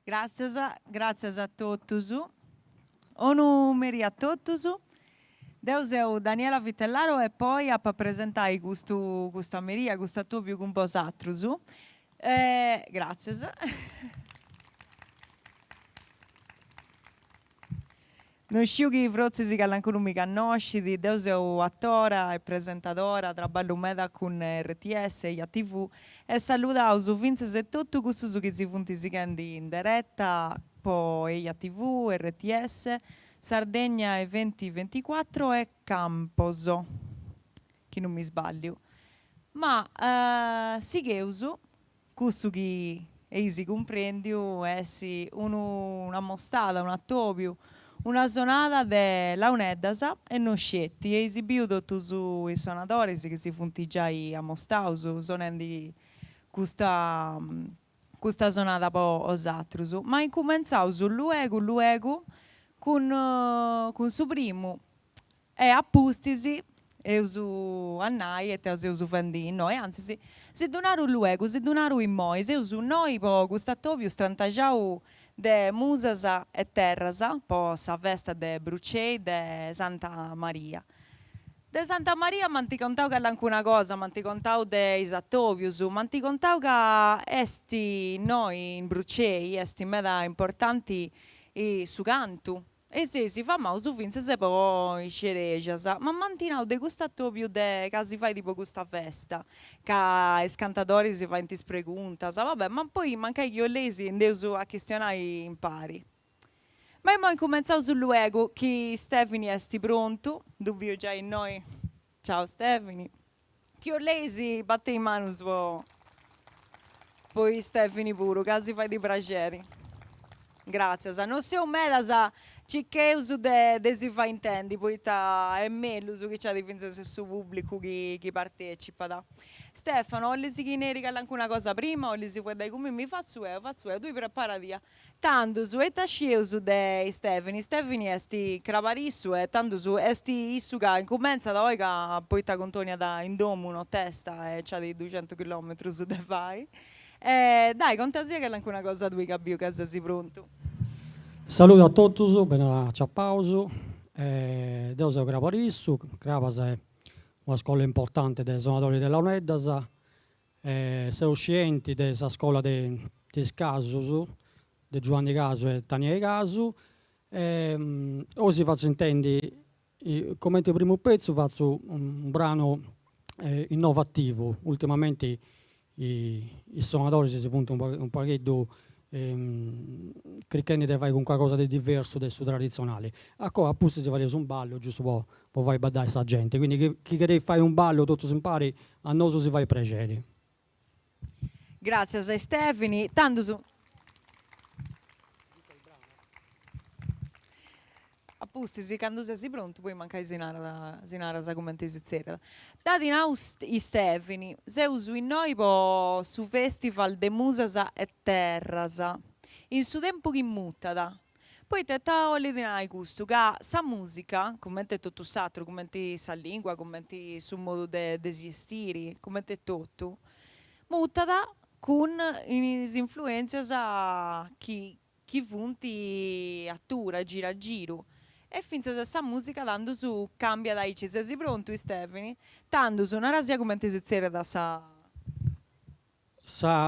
Graças a todos. Onu meri a todos. Deus é o Daniela Vitellaro e poi a presentare questa meria, questa tubio con vosotros. Grazie. Non sciu che i frozzi che ancora mi conosci, Deus è un attore e presentatore, trabalho meda con RTS e TV e saluta su Vinces e tutto questo che si funti in diretta poi TV, RTS, Sardegna e 2024 e Camposo, che non mi sbaglio. Ma sì che uso, questo che si comprendi è una mostata, un attopio, una sonata della Uneddasa e non scetti e esibito tutti i suonatori che si funti già a Mostauso suonando questa sonata po' osatrusu ma incominciamo luego con su primo e appustisi e uso annai e te uso fandino e anzi se donaru luego se donaru in moi se uso noi po gustatopio strantagiau de Musasa e Terrasa, po sa festa de Brucei de Santa Maria. De Santa Maria manti contau che una cosa, manti contau de Isatovius, manti contau che esti noi in Brucei, esti meda importanti su cantu. E se si fa mausu finse se poi i cerejas, ma mantinau de gustatopio de che si fai tipo questa festa, che i cantatori si fanno tis preguntas, vabbè, ma poi manca io lesi e devo a questionare impari. Ma io cominciamo sul luogo che Stefani esti pronto, dubbio già in noi. Ciao Stefani. Che io lesi batte in mano suo. Poi Stefani pure, che si fai di piacere. Grazie, non sei un medasa che uso de si fa intendi, poi è meglio che c'è di pensare su pubblico che partecipa. Da. Stefano, ho le si neri che anche una cosa prima, o le si può dare come mi faccio tu preparati. Tanto su e tasceu su de Stefani esti cravarissu e tanto su esti issu che incomincia da oi che poi ta contonia da in domo una testa e c'ha di 200 km su de fai. Dai, contasia che anche una cosa tu che sei pronto. Saluto a tutti, ben a Ciappauso. Deus è Gravarissu, Gravas è una scuola importante dei suonatori della Uneddasa. Siamo uscenti della scuola di Casus, di Giovanni Casu e Tania Casu. Oggi faccio intendi, come il primo pezzo, faccio un brano innovativo. Ultimamente i suonatori si sono un pochetto criccheni deve fare con qualcosa di diverso del suo tradizionale. Appunto si fa un ballo giusto per fare badare questa gente, quindi chi deve fare un ballo tutto si impari a noi si fa i piaceri. Grazie a Stefani, tanto su appunto se quando sei pronto poi manca sinara sa come ti si zera. Dati nau i Stefani, se uso in noi po su festival de Musasa e Terrasa. In su tempo che mutata. Poi te li dinai gusto che sa musica, come te tutto s'altro, come te sa lingua, come te su modo de esistere, come te tutto, mutata con influenze a chi funti attura, gira a giro. E finché questa musica dando su cambia dai ci sei pronto Stefani? Tanto su una rasia come ti si da sa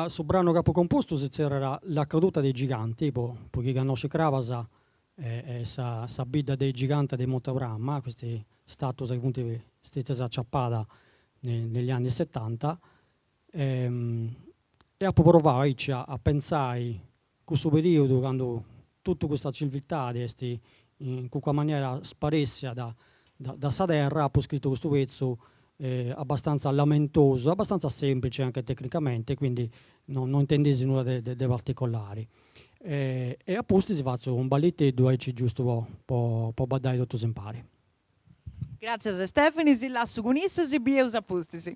Sul brano capocomposto si c'era la caduta dei giganti, perché conosce Cravasa e sa bida dei giganti dei Montauramma, questi status che stessa acciappata negli anni 70, e a provare a pensare questo periodo quando tutta questa civiltà in qualche maniera sparesse da sa terra, ha scritto questo pezzo abbastanza lamentoso, abbastanza semplice anche tecnicamente, quindi non intendesi nulla di particolari. E appunto si faccio un balletto e ci giusto per badare tutto si impari. Grazie a Stefani, si lascio con isso e bieus appustisi.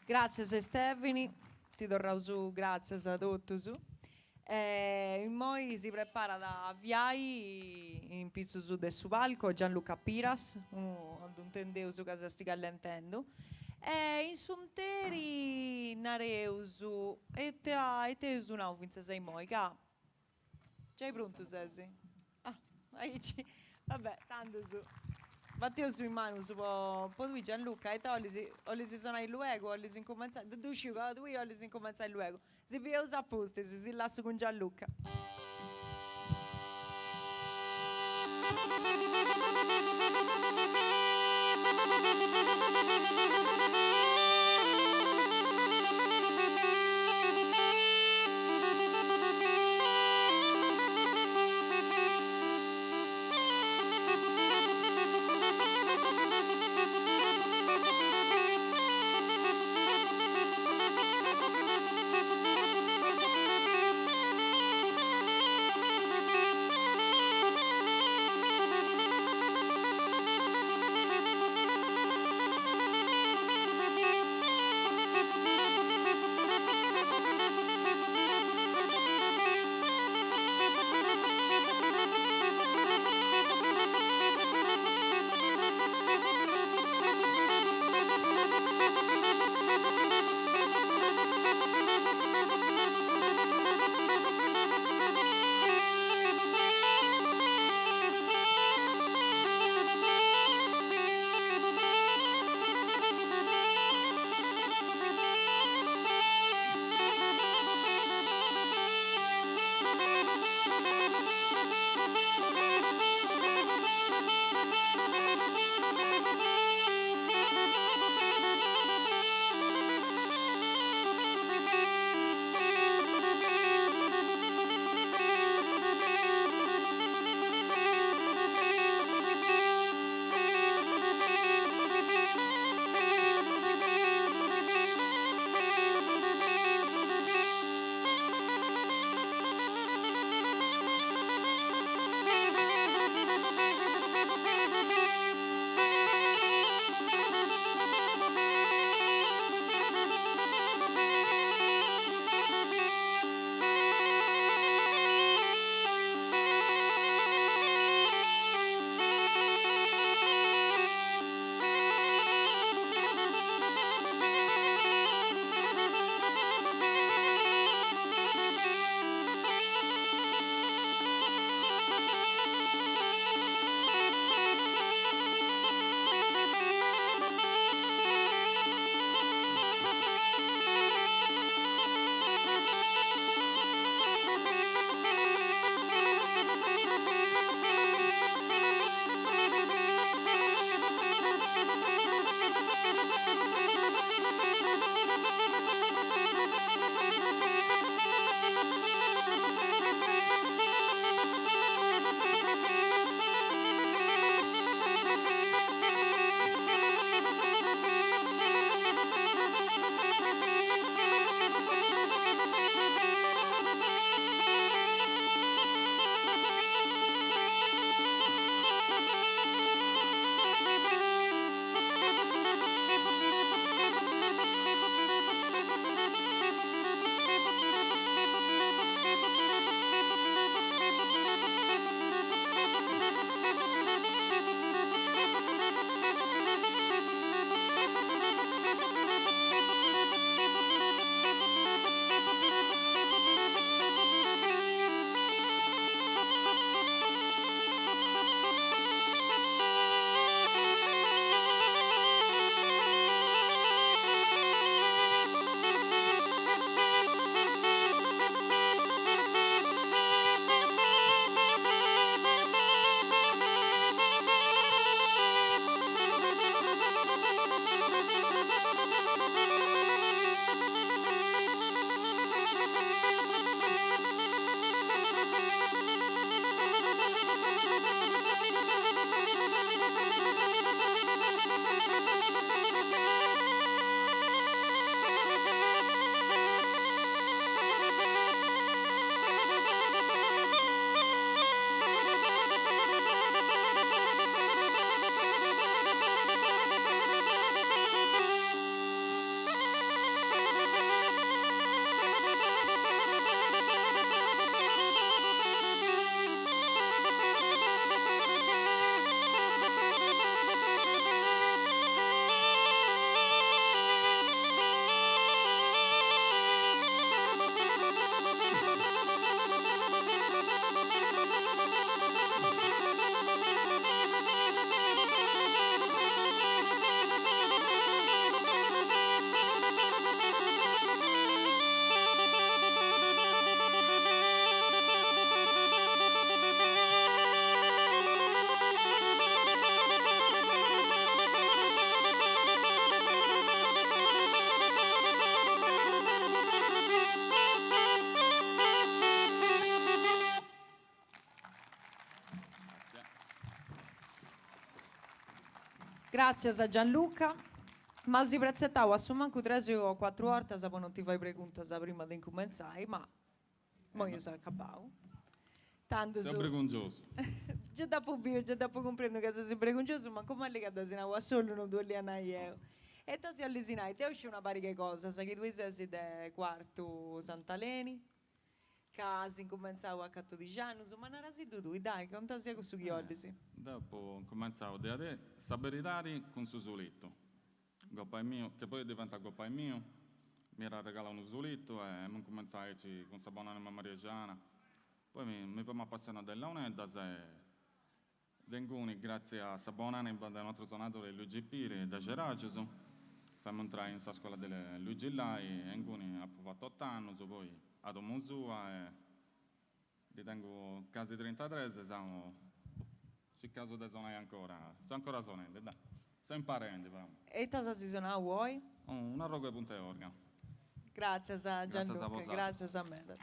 Grazie a Stefani, ti do su, grazie a tutti su. Poi si prepara da avviai in piso su del suo palco Gianluca Piras, un tendeu su casa sti callentendo. In sunteri nareusu e te su nau finza sei moi, ca? C'hai pronto Sesi? Ah, aici. Vabbè, tanto su. Matteo su in mano su po' lui Gianluca e te oli si sono il luogo, oli si incominciare, tu usci con lui oli si incominciare il luogo. Si via usa apposta, si lascia con Gianluca. Grazie a Gianluca. Ma si prezzettavo a manco 3 o 4 ore, se poi non ti fai preguntas prima di cominciare, ma io sono acabau. Tanto Sei su... preconcioso. già dopo comprendo che sei preconcioso, ma come è che si a solo non due anni io. E tu sei all'esinai, te usci una parica cosa, sai che tu sei del quarto Santaleni, che si cominciava a 14 anni, ma non era tu, dai, che non ti sia con su chiodisi. Dopo cominciavo da te, saberitari con suo soletto. Goppa è mio, che poi diventa Goppa è mio, mi era regalato un soletto e mi cominciai con Sabonane e Marigiana. Poi mi fa appassionare della UNEDAS e Denguni, grazie a Sabonane, il nostro suonatore Luigi Piri, da Geragiuso, fammi entrare in questa scuola delle Luigi Lai, e Denguni ha fatto 8 anni, poi a Domosua e ritengo quasi 33, siamo sul caso di suonare ancora, sto ancora suonando, dai, siamo parenti, vamo. E cosa si suona vuoi? Una roga e punta e orga. Grazie a Grazie a Gianluca, voi. grazie a me.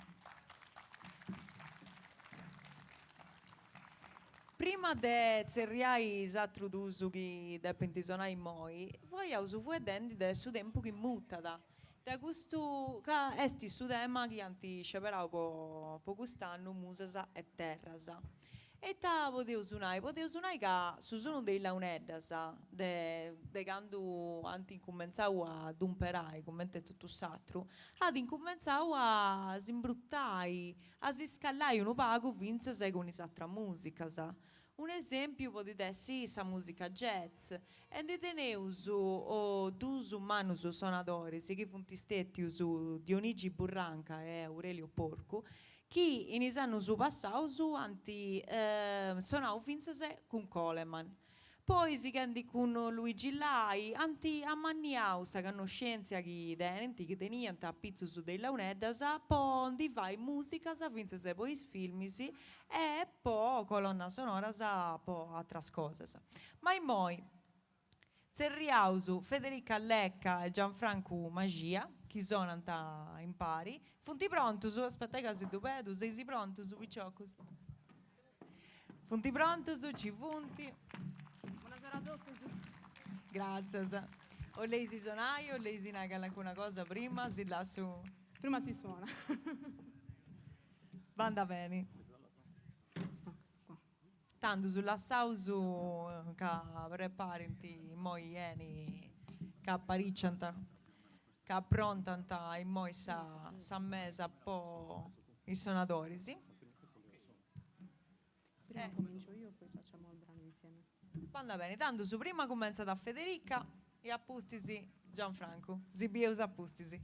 Prima di cercare l'esatto d'uso che pentisonai moi, vogliamo su vedere del suo tempo che muta. Da questo che esti su tema che anti sceperau po quest'anno musasa e terrasa. E ta potevo suonare che su sono dei launeddas, de quando anti incominciavo a dumperai, come tutto s'altro, ad incominciavo a s'imbruttare, a si scallare un pago vince se con un'altra musica, sa. Un esempio potete essere sa musica jazz, e di teneus o dus manus suonatori, che funti stetti su Dionigi Burranca e Aurelio Porco, che in isano su passato su anti suonau finse con Coleman. Poi si canti con Luigi Lai, anti ammanniau sa conoscenza che teniano a pizzo su dei launeddas, poi di fai musica sa finse se poi filmisi e poi colonna sonora sa poi altre cose. Ma in moi Zerriausu, Federica Lecca e Gianfranco Magia, che sono in pari. Funti pronti su, aspetta che si dovedo, sei pronto su Picciocos? Funti pronti su, ci funti. Buonasera a tutti. Grazie. O lei si suonai o lei si naga alcuna cosa prima, si lascio. Prima si suona. Vanda bene. Questo qua. Tanto sulla sausu che preparenti moi ieni che appariccianta che approntanta in moi sa mesa po' i suonatori, sì? Prima comincio io, poi facciamo il brano insieme. Vanda bene, tanto su prima comincia da Federica e appustisi Gianfranco. Zibieus appustisi.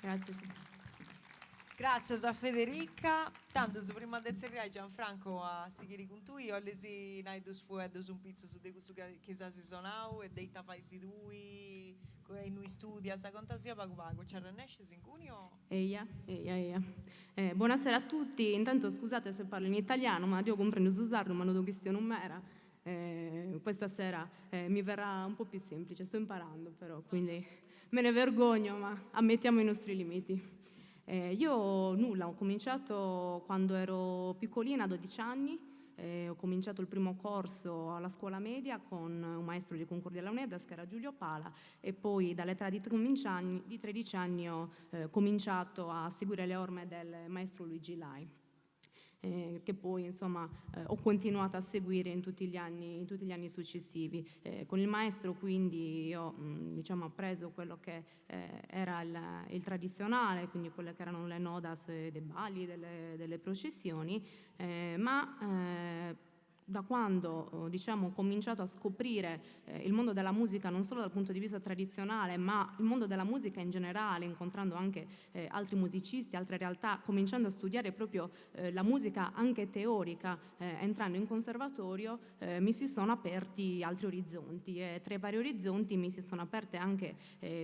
Grazie. Grazie a Federica. Tanto su prima di iniziare Gianfranco a seguire con tu, io lesi naidos fuedos un pizzo su de questo che sa si sonau e dei tafaisi dui e noi studia sa fantasia pago pago. C'era Nesce in cunio? Eia. Buonasera a tutti. Intanto scusate se parlo in italiano, ma io comprendo su usarlo, ma non questione non era. Questa sera mi verrà un po' più semplice, sto imparando però, quindi me ne vergogno, ma ammettiamo i nostri limiti. Io ho cominciato quando ero piccolina, 12 anni, ho cominciato il primo corso alla scuola media con un maestro di Concordia Launedas che era Giulio Pala e poi dall'età di 13 anni ho cominciato a seguire le orme del maestro Luigi Lai. Che poi insomma ho continuato a seguire in tutti gli anni successivi. Con il maestro quindi ho diciamo, appreso quello che era il tradizionale, quindi quelle che erano le nodas dei balli, delle processioni, ma da quando diciamo, ho cominciato a scoprire il mondo della musica non solo dal punto di vista tradizionale, ma il mondo della musica in generale, incontrando anche altri musicisti, altre realtà, cominciando a studiare proprio la musica anche teorica, entrando in conservatorio, mi si sono aperti altri orizzonti e tra i vari orizzonti mi si sono aperte anche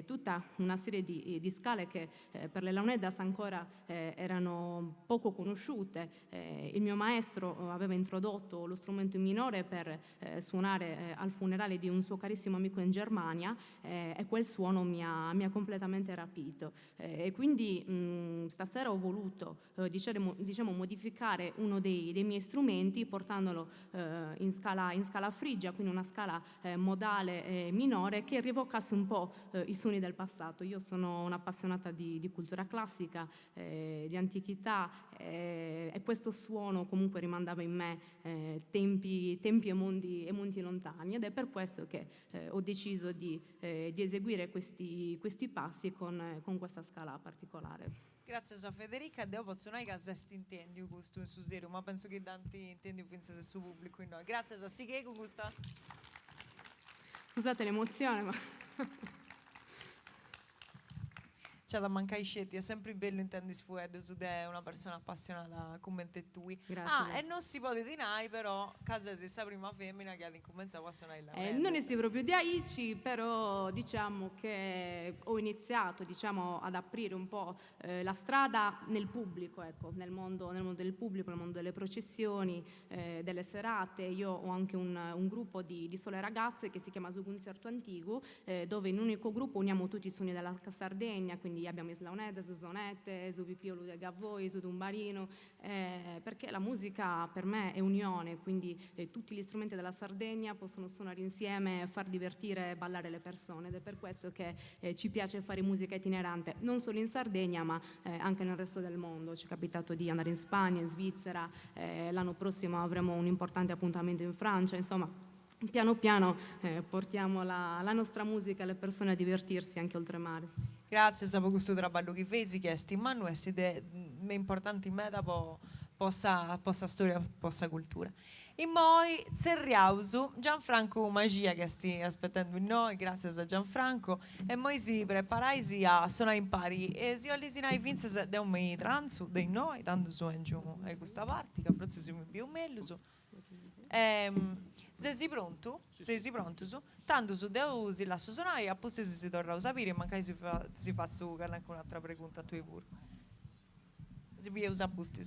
tutta una serie di scale che per le Launedas ancora erano poco conosciute. Il mio maestro aveva introdotto lo strumento minore per suonare al funerale di un suo carissimo amico in Germania e quel suono mi ha completamente rapito e quindi stasera ho voluto diciamo modificare uno dei miei strumenti portandolo in scala frigia, quindi una scala modale minore che rievocasse un po' i suoni del passato. Io sono un'appassionata di cultura classica, di antichità e questo suono comunque rimandava in me tempi e mondi lontani ed è per questo che ho deciso di eseguire questi passi con questa scala particolare. Grazie a Federica, devo posso noi che se intendi questo in su serio, ma penso che tanti intendi penso se su pubblico in noi. Grazie a Sighe con questa. Scusate l'emozione, ma C'è da mancare i scetti, è sempre bello intendi sfuggire su de una persona appassionata come te tu. grazie. E non si può dire però, casa se sa prima femmina che ha incominciato a suonare la Non è proprio di Aici, però diciamo che ho iniziato diciamo, ad aprire un po' la strada nel pubblico, ecco, nel mondo del pubblico, nel mondo delle processioni, delle serate. Io ho anche un gruppo di sole ragazze che si chiama Su Concerto Antico, dove in un unico gruppo uniamo tutti i suoni della Sardegna, quindi abbiamo Islaunete, su Sonette, su Pipio Lude Gavoi, su Tumbarino, perché la musica per me è unione, quindi tutti gli strumenti della Sardegna possono suonare insieme, far divertire e ballare le persone ed è per questo che ci piace fare musica itinerante, non solo in Sardegna ma anche nel resto del mondo. Ci è capitato di andare in Spagna, in Svizzera, l'anno prossimo avremo un importante appuntamento in Francia, insomma piano piano portiamo la nostra musica alle persone a divertirsi anche oltremare. Grazie a questo lavoro che fai, che è stimando e siete importanti in me per possa storia, possa cultura. E poi serriausu Gianfranco Magia che sti aspettando in noi, grazie a Gianfranco, e poi si preparaisi a suonare in pari e si olisinai vinse da un mei transu dei noi, tanto su in giù a questa parte, che forse si mi più meglio su. Se sei pronto, se sei pronto su, tanto su devo si lascio suonare e apposta si torna a sapere, magari si fa su anche un'altra pregunta a tu pure. Si può usare apposta.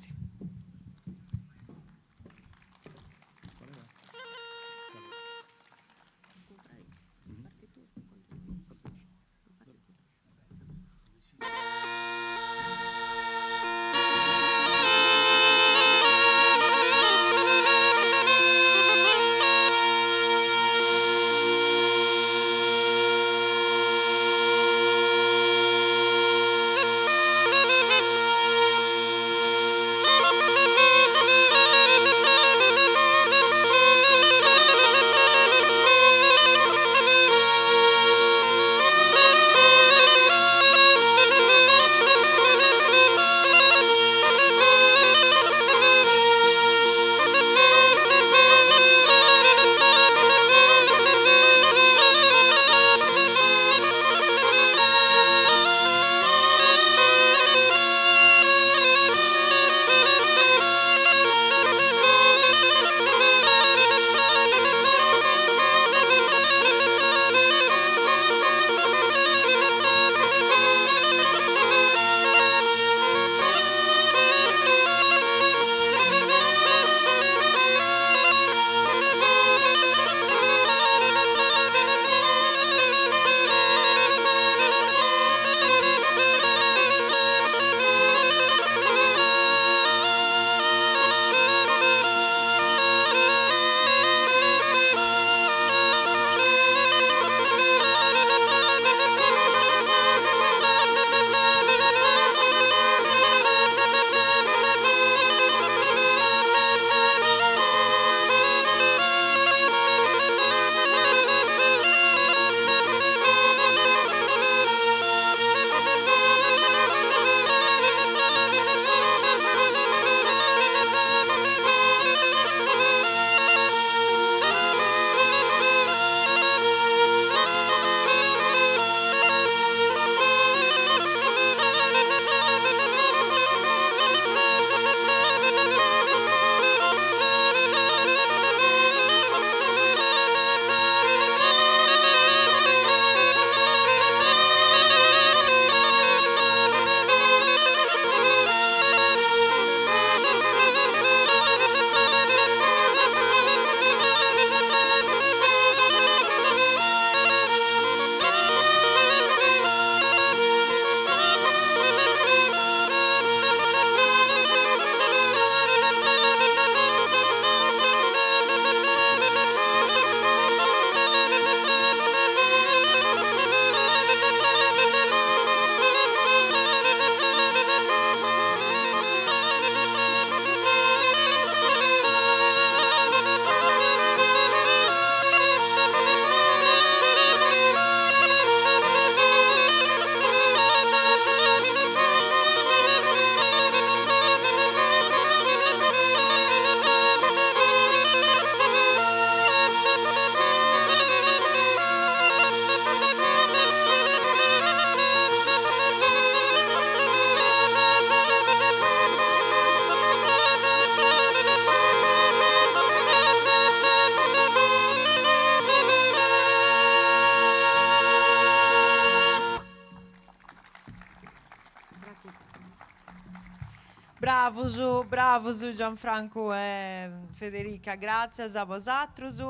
Bravo su Gianfranco e Federica, grazie a vosatrus.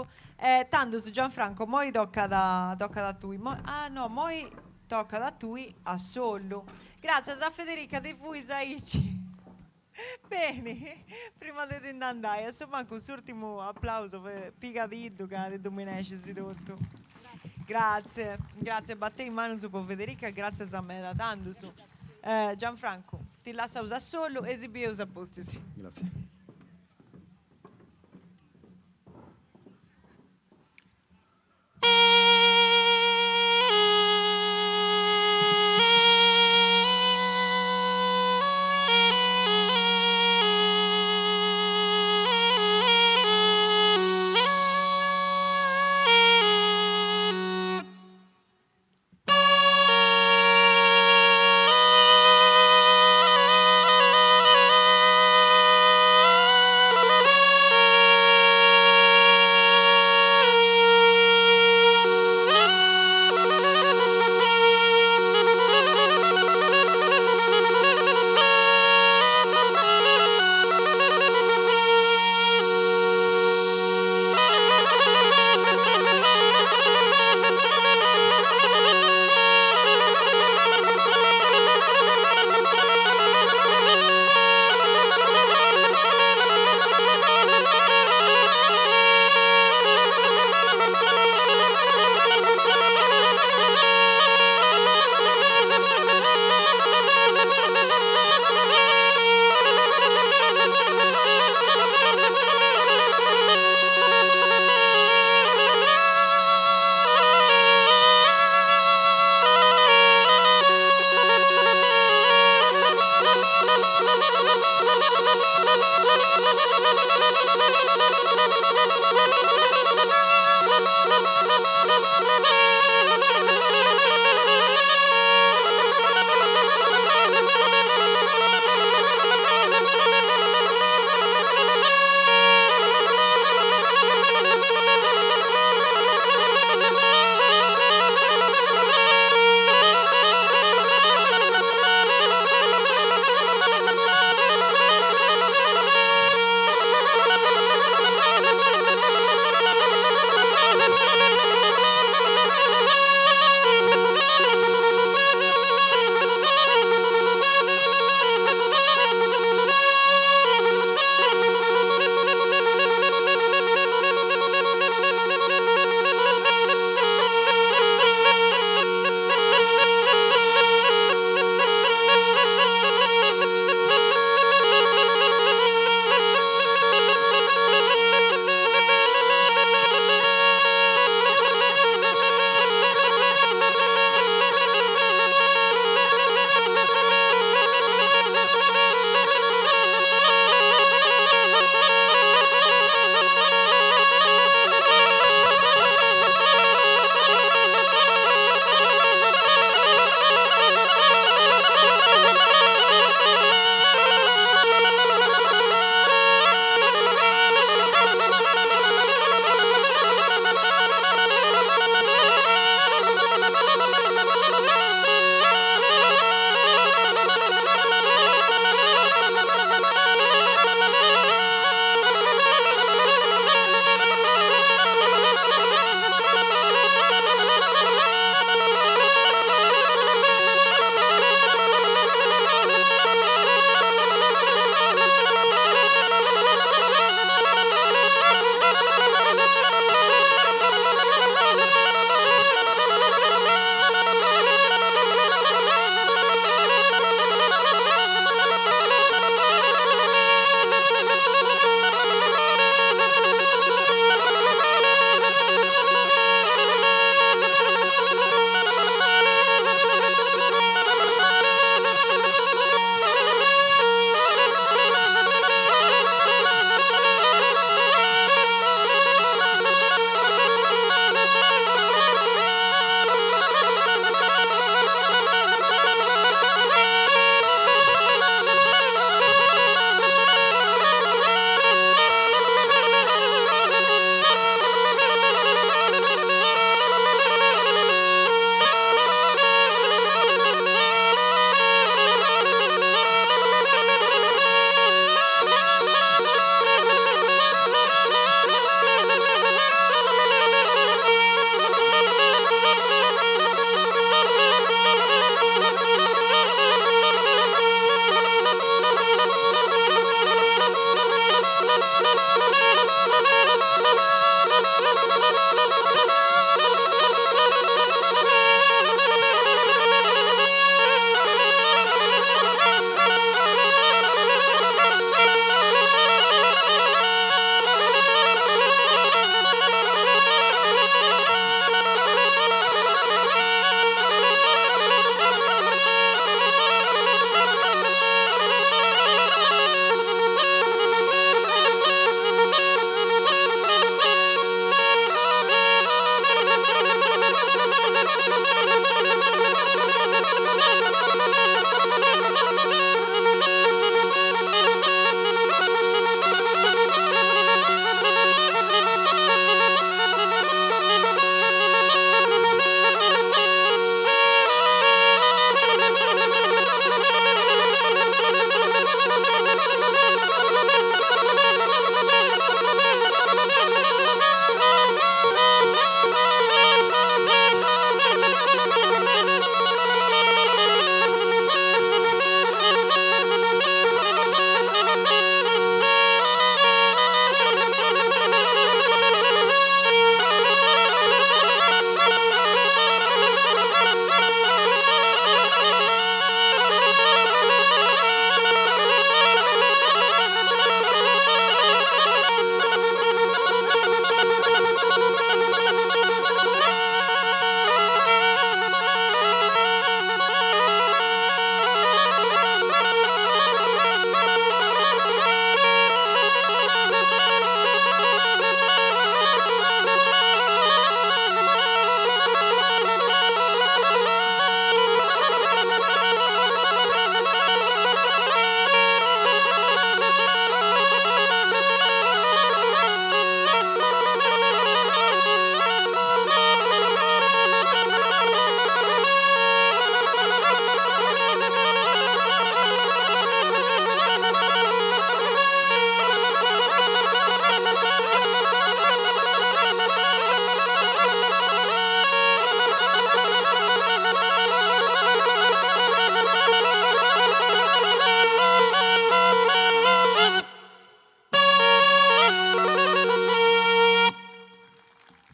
Tanto su Gianfranco, moi tocca da tu. Moi tocca da tu a solo. Grazie a Federica di voi Saici. Bene, prima di andare, insomma, quest'ultimo applauso per Pigadiddu che di Domeneci tutto. Grazie, battei in mano su Federica, grazie a me da tanto su. Gianfranco, ti lascio usare solo e si può usare posti. Grazie.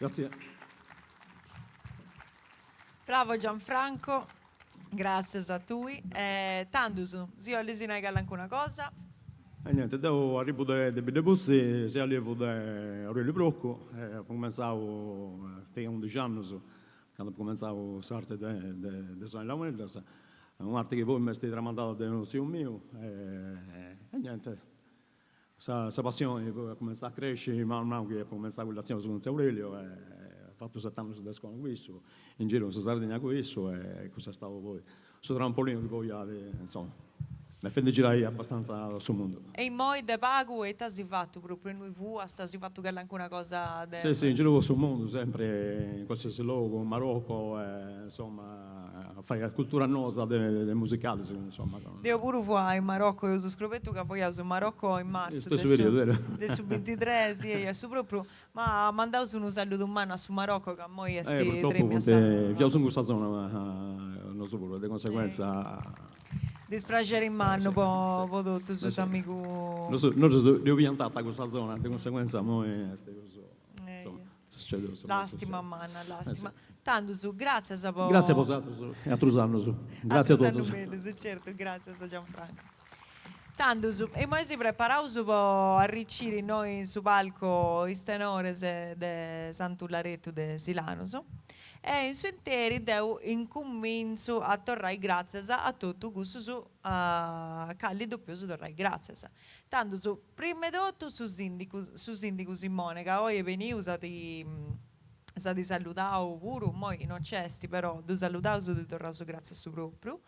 Grazie. Bravo Gianfranco, grazie a tu. Tandusu, zio Lisina che anche una cosa. E niente, devo arrivo da Bidebussi, si allievo da Aurelio Brocco, ho cominciato a 11 anni, quando ho cominciato a arte di Sonia Lamonellas, un'arte che poi mi è stata tramandata da uno zio mio, e niente, questa passione poi ha cominciato a crescere, man mano che ho cominciato con l'azione su zio Aurelio, ho fatto 7 anni su scuola con questo, in giro su Sardegna con questo, e questo è stato poi, questo trampolino che poi, insomma, mi ha fatto girare abbastanza sul mondo. E in moi de pago e t'hai fatto proprio in UV, stasi fatto che anche una cosa Sì, in giro sul mondo, sempre in qualsiasi luogo, in Marocco, insomma, fai la cultura nosa del musicale, insomma. Io pure fuori in Marocco, io sono scritto che poi in Marocco in marzo, Questo periodo, vero? adesso 23, sì, io sono proprio, ma mandavo su un saluto umano su Marocco che a noi è sti Purtroppo, 3 mesi. io sono in questa zona, ma non so pure, di conseguenza... Dispiacere in mano, poi tutto su amico. Noi devo piantata questa zona, di conseguenza noi insomma, succede questo. Lastima, manna, lastima. Tanto su, grazie a voi. Grazie a voi, e a Trusano su. Grazie a tutti. Certo, grazie a Gianfranco. Tanto su, e noi si prepariamo per arricchire noi su palco i tenori de Sant'Ularetto de Silano. E in suo interi devo incomincio a tornare grazie a tutto questo a Calli doppio su tornare grazie. Tanto su prima di tutto su sindaco Simone che oggi veniva usati salutare pure, poi non c'è però di salutare su di tornare su grazie a su proprio.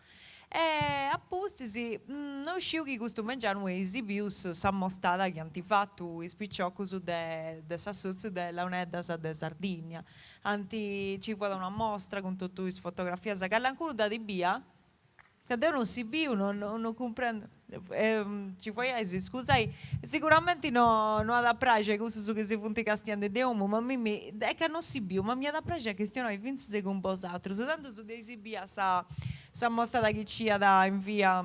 E apposto non uscivo che questo mangiare esibius sa mostrata che hanno fatto i spicciocchi su de Sassuzzo della Unedda de Sardegna. Anti ci fu una mostra con tutte le fotografie che ancora da di via che non si viu, non comprendo. Ci puoi essere, scusai, sicuramente non ha da pratica questo che si funti castiando di uomo, ma è che non si viu, ma mi ha da pratica che stiano ai finzi se con posatro, soltanto su dei si via sa mostrata che ci ha da in via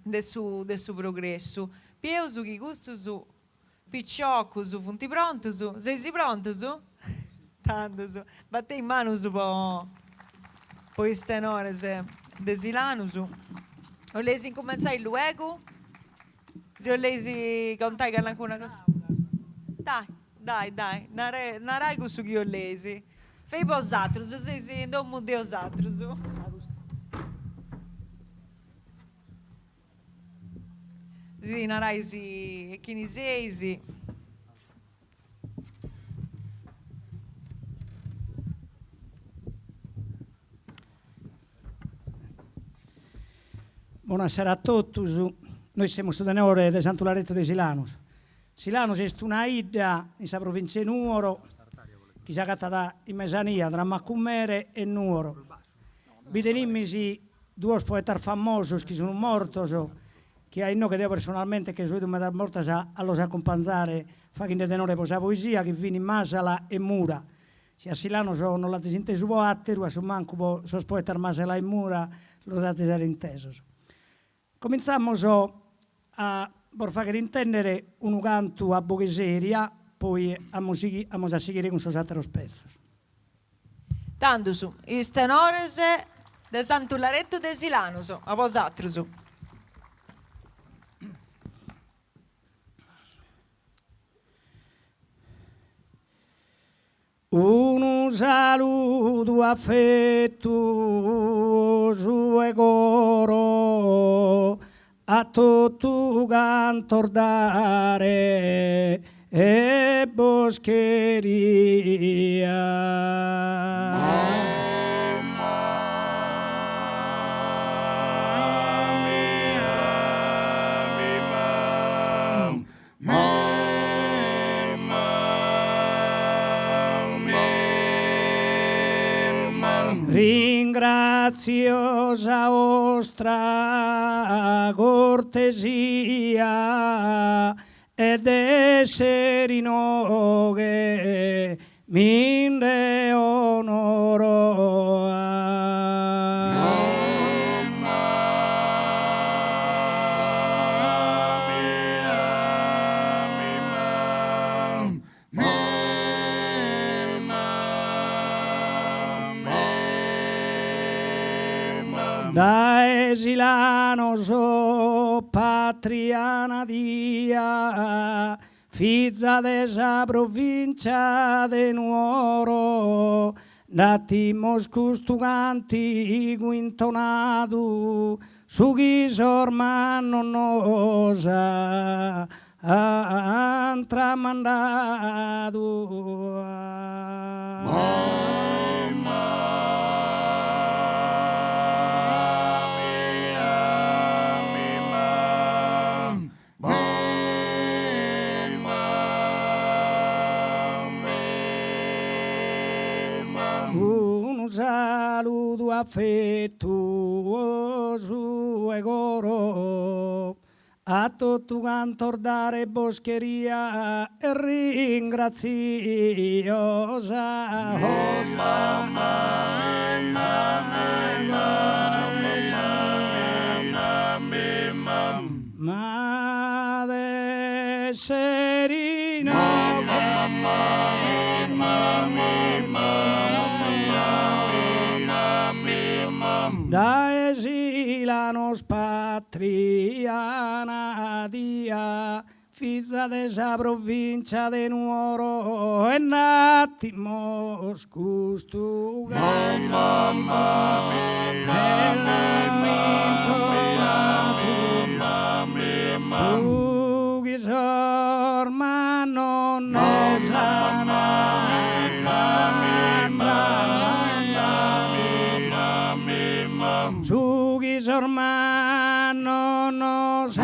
del suo progresso. Più su chi gusto su picciocco su funti pronto su, sei pronto su? Tanto su, batte in mano su poi stenore se desilano su. O lei si incomincia il luogo? Se o lei si conta che anche una cosa. Dai, narai questo che io lesi. Fai posatro, se si non mude osatro su. Sì, narai si chinisesi. Buonasera a tutti, noi siamo studenti di Sant'Ularetto di Silano. Silano è una ida in questa provincia di Nuoro, che si è cattata in Mesania tra Maccumere e Nuoro. Vedemmo due poeti famosi che sono morti, che io che io personalmente, che sono morti a los accompagnare, facendo tenore per la poesia, che viene in Masala e Mura. Se a Silano non la inteso po' attero, a su manco sono poeti Masala e Mura, lo date essere inteso. Cominciamo a fare intendere un canto a Bogheseria, poi a seguire con i altri pezzi. Tanto su, i tenores de Sant'Ularetto de Silano, a vosaltro su. Un saluto affettuoso e coro a tutto cantor dare e boscheria. Ringraziosa vostra cortesia ed essere che minde onoro. da Esilano so patriana dia, figlia desa provincia de Nuoro, natimos custuganti guintonadu, su ghisormano nosa han tramandado. Un saludo affettuoso e coro a tutto cantor dare boscheria e ringraziosa Madre Serina da Esilanos patriana dia, figlia desa provincia de Nuoro, e natimos custuganti su ghisormano su ghisormano nos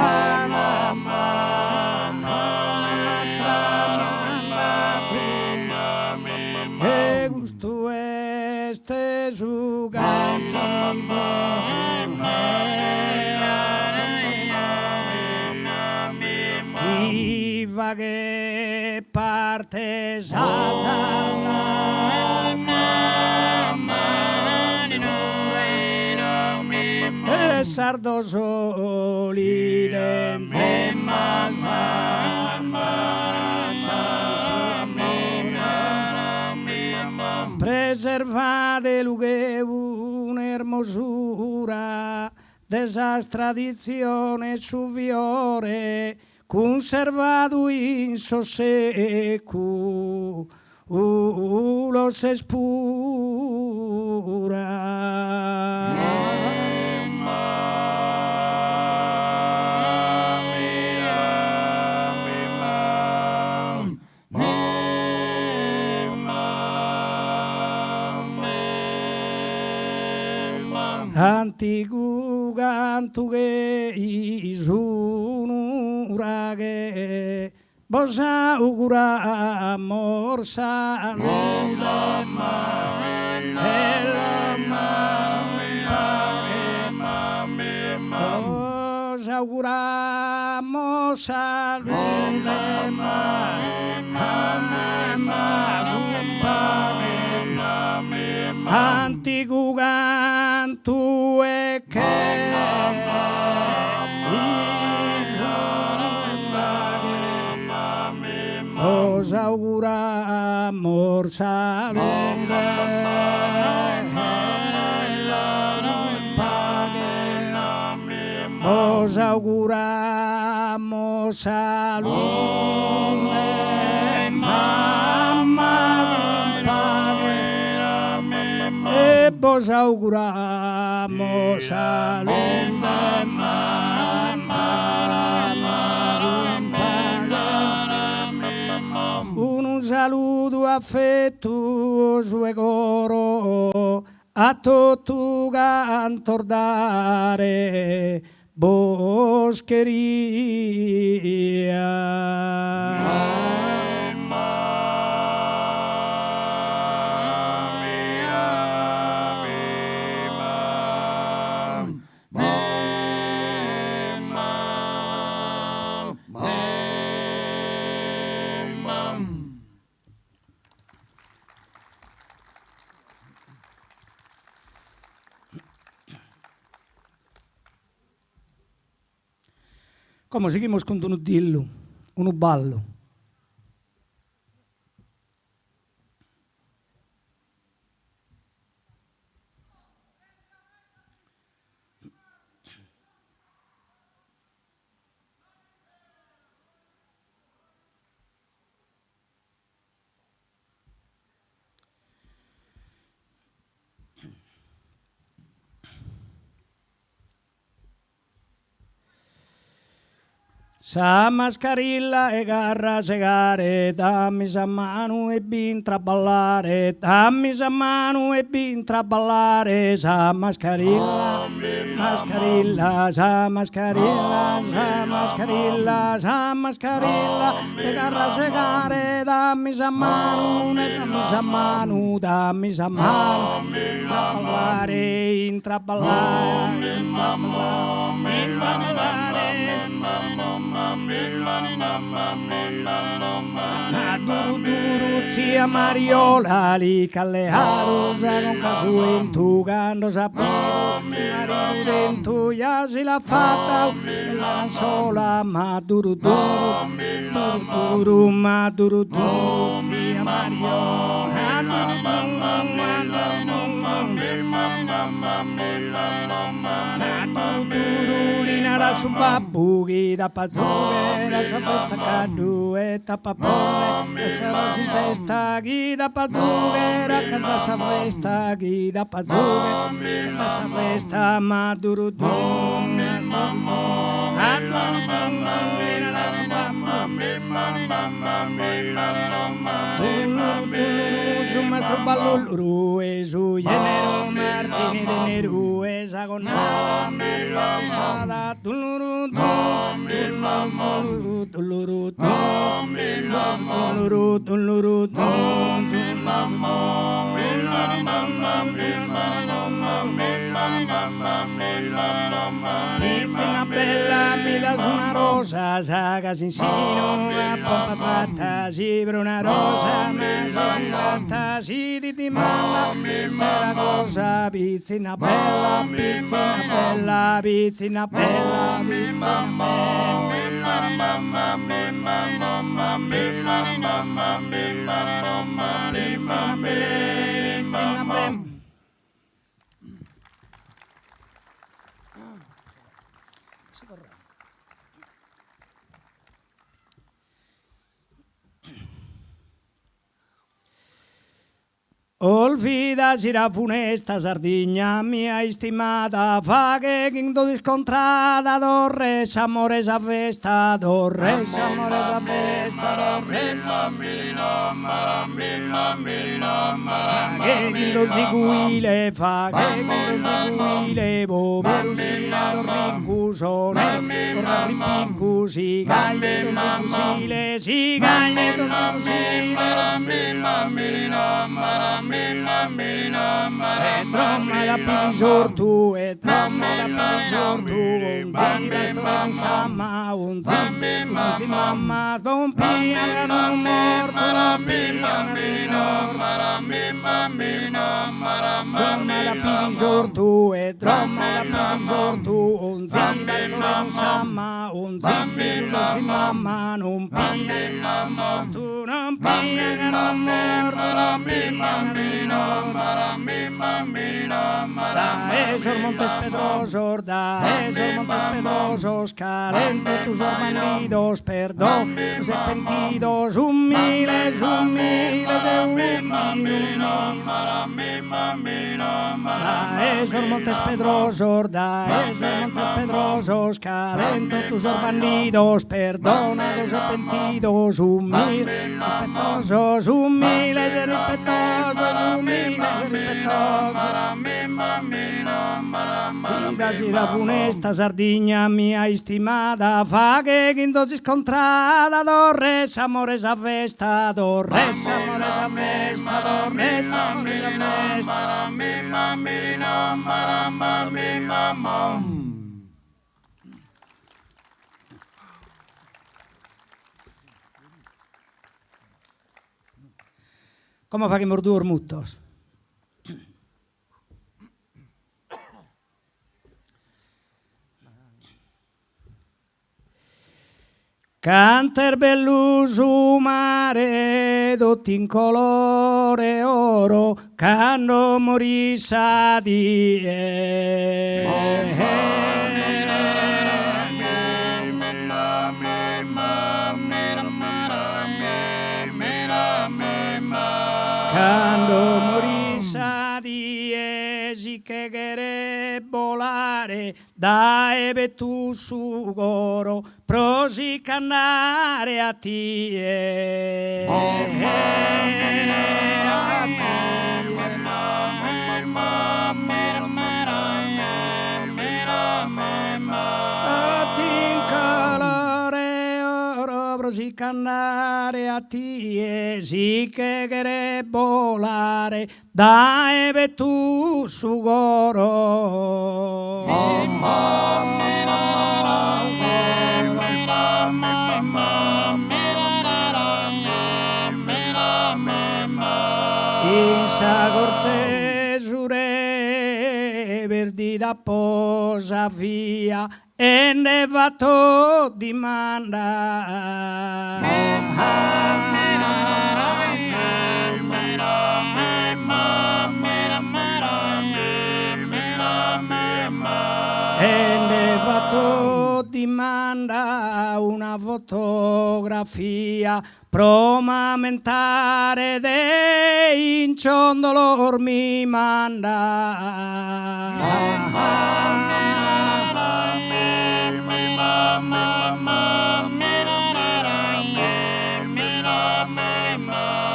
e gusto este su canto viva che parte e sardo soli preservate lugue un'ermosura desa tradizione su viore conservato in sossecu lo se spura. Antigu cantu che isunura che bosa augura morsa bosa augura morsa antigu cantu e che os auguramos salute os auguramos salute e vos auguramos salute un saluto affettuoso e coro a tutto cantor dare boscheria. Come seguimos con un dillo, un ballo. Sa mascarilla e garra segare, dammi sa mano e bin traballare, dammi sa mano e bin traballare, sa mascarilla, mascarilla, sa mascarilla, sa mascarilla, sa mascarilla, e garra segare, dammi sa mano, dammi sa mano, dammi sa mano, traballare, intraballare, zia Mariola li calleato con casuentu quando sapevo marito dentro ya si l'ha fatta e la sola ma duru ma duru zia Mariola da su babbu che da pazzuge da sa festa cadu e tappapone e sarà su festa chi da pazzuge da sa festa chi da pazzuge da sa festa ma duru su mastro ballulu e su genero martini de neru e sagonara sada tuluru tuluru tuluru tuluru tuluru Pizza bella mi dà su una rosa saga sinsino a pompa fatta si per una rosa ma si fatta si di malla la cosa pizzina bella pizzina bella pizzina bella pizzina bella Olvida si la funesta Sardegna mia stimata fa che quando discontrata Torres amore sa festa Torres amore sa festa Torres che quando zicuile fa che quando zicuile povero si la rincusone torna ripiccu si caglie don fusile si caglie don fusile tromma da pisortu e tromma da pisortu un zimba un samma un zimba mamma don pia non morto tromma da pisortu e tromma da pisortu un zimba un samma un zimba mamma non pia tu non pia non morto Esor Montes Pedrosos, Esor Montes Pedrosos, calento tus bandidos, perdón, los arrepentidos, humildes, humildes de humildes. Esor Montes Pedrosos, Esor Montes Pedrosos, calento tus bandidos, perdona los arrepentidos, humildes, respetuosos, humildes y respetuosos, humildes y respetuosos. Vida si la funesta Sardegna mia stimata fa che quando si scontrata Torres amore sa festa Torres amore sa festa Torres amore sa festa Come fa che mordur muttos? Canter belluso mare tutti in colore oro quando morì sa di quando morì sa di si che volare dai tu su goro, prosi cannare a tie. Prosi cannare a tie, si che quere volare, dai tu su goro. In sa cortesure perdita posa via e ne va to dimanda. E ne va to dimanda una fotografia promamentare de in ciondolor mi manda.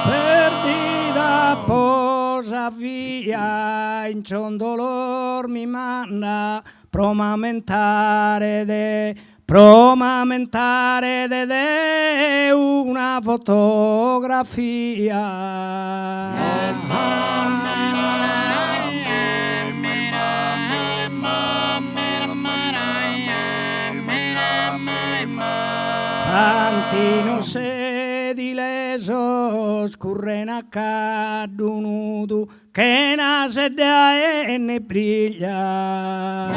Perdida posa via in ciondolor mi manda promamentare de una fotografia. Fantino sedileso scurrena caddu nudu che na sedda e ne briglia.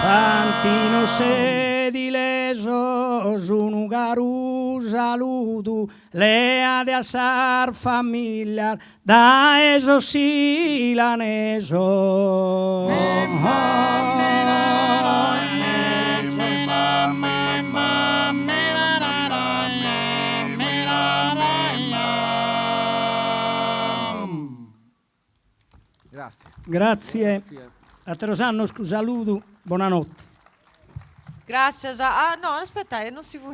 Fantino sedileso sunu garu saludu lea de assar familiar da eso silaneso. Grazie. A te Rosanno, saluto, buonanotte. Grazie. Ah no, aspetta, non si può.